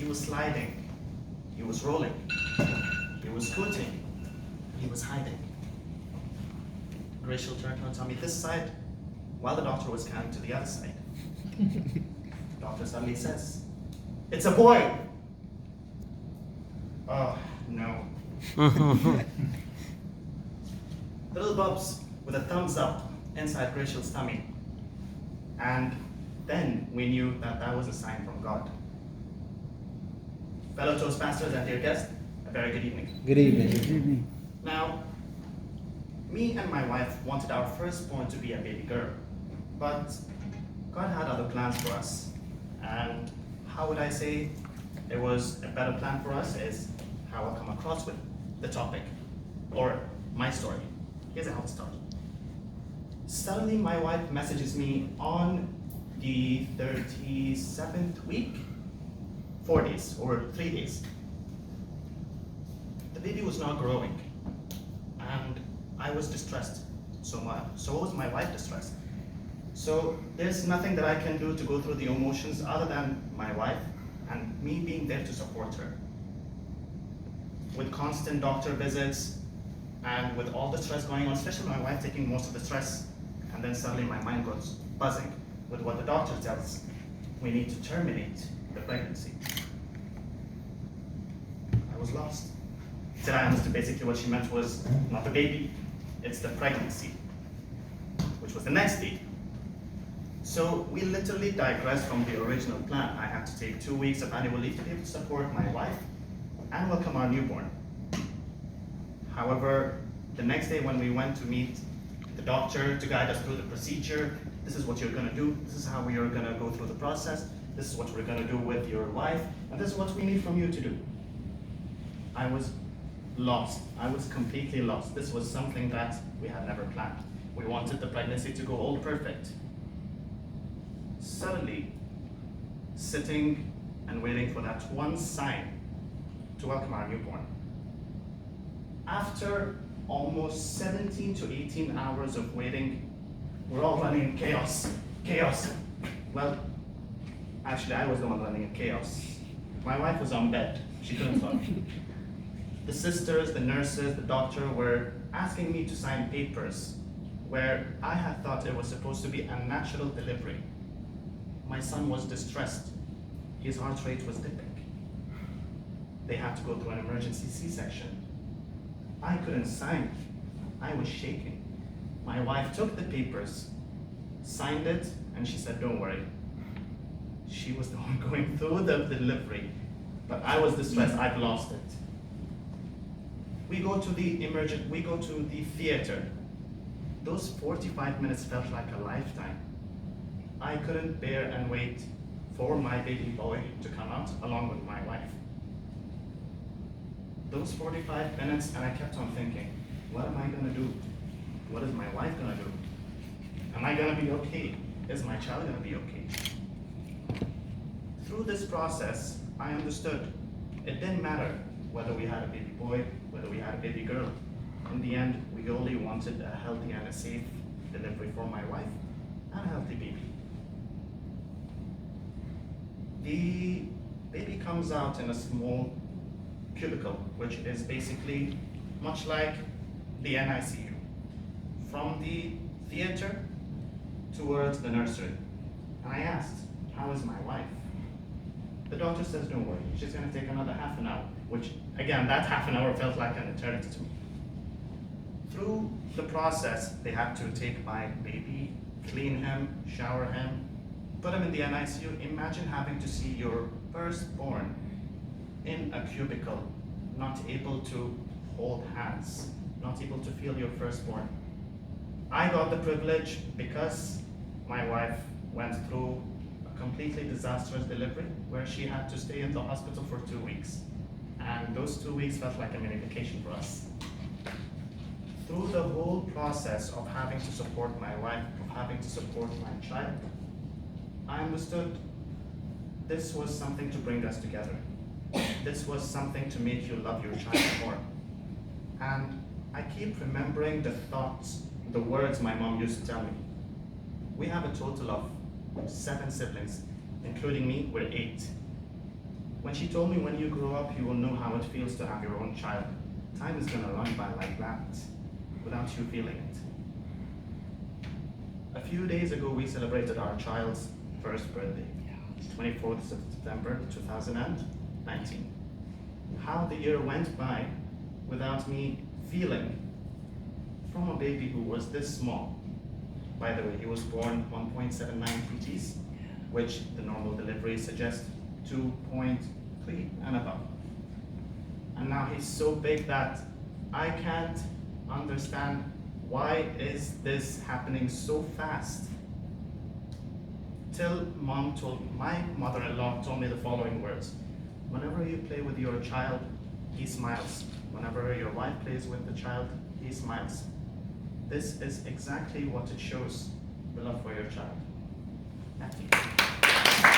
He was sliding, he was rolling, he was scooting, he was hiding. Grace will turn and tell me this side, while the doctor was scanning to the other side. The doctor suddenly says, "It's a boy!" Oh, no. Little bumps with a thumbs up inside Rachel's tummy. And then we knew that that was a sign from God. Fellow Toastmasters and dear guests, a very good evening. Good evening. Good evening. Now, me and my wife wanted our firstborn to be a baby girl, but God had other plans for us. And how would I say it was a better plan for us is how I'll come across with the topic, or my story. Here's how it started. Suddenly my wife messages me on the 37th week, 4 days, or 3 days. The baby was not growing, and I was distressed. So was my wife distressed. So there's nothing that I can do to go through the emotions other than my wife and me being there to support her. With constant doctor visits and with all the stress going on, especially my wife taking most of the stress, and then suddenly my mind goes buzzing with what the doctor tells. We need to terminate the pregnancy. I was lost. Till I understood basically what she meant was not the baby, it's the pregnancy, which was the next day. So we literally digressed from the original plan. I had to take 2 weeks of annual leave to be able to support my wife and welcome our newborn. However, the next day when we went to meet the doctor to guide us through the procedure, this is what you're going to do, this is how we are going to go through the process, this is what we're going to do with your wife, and this is what we need from you to do. I was lost. I was completely lost. This was something that we had never planned. We wanted the pregnancy to go all perfect. Suddenly, sitting and waiting for that one sign to welcome our newborn. After almost 17 to 18 hours of waiting, we're all running in chaos. Chaos. Well, actually, I was the one running in chaos. My wife was on bed. She couldn't talk. The sisters, the nurses, the doctor were asking me to sign papers where I had thought it was supposed to be a natural delivery. My son was distressed. His heart rate was dipping. They had to go through an emergency C-section. I couldn't sign. I was shaking. My wife took the papers, signed it, and she said, "Don't worry." She was the one going through the delivery, but I was distressed. I've lost it. We go to the theater. Those 45 minutes felt like a lifetime. I couldn't bear and wait for my baby boy to come out along with my wife. Those 45 minutes, and I kept on thinking, what am I gonna do? What is my wife gonna do? Am I gonna be okay? Is my child gonna be okay? Through this process, I understood it didn't matter whether we had a baby boy, whether we had a baby girl. In the end, we only wanted a healthy and a safe delivery for my wife and a healthy baby. The baby comes out in a small cubicle, which is basically much like the NICU. From the theater towards the nursery. And I asked, "How is my wife?" The doctor says, "Don't worry, she's going to take another half an hour," which, again, that half an hour felt like an eternity to me. Through the process, they had to take my baby, clean him, shower him, put him in the NICU. Imagine having to see your firstborn in a cubicle, not able to hold hands, not able to feel your firstborn. I got the privilege because my wife went through a completely disastrous delivery where she had to stay in the hospital for 2 weeks. And those 2 weeks felt like a mini vacation for us. Through the whole process of having to support my wife, of having to support my child, I understood this was something to bring us together. This was something to make you love your child more. And I keep remembering the thoughts, the words my mom used to tell me. We have a total of 7 siblings, including me, we're 8. When she told me, when you grow up, you will know how it feels to have your own child. Time is gonna run by like that, without you feeling it. A few days ago, we celebrated our child's first birthday, 24th September 2019. How the year went by without me feeling from a baby who was this small. By the way, he was born 1.79 kgs, which the normal delivery suggests 2.3 and above. And now he's so big that I can't understand why is this happening so fast. Till my mother-in-law told me the following words: whenever you play with your child, he smiles. Whenever your wife plays with the child, he smiles. This is exactly what it shows, the love for your child. Thank you.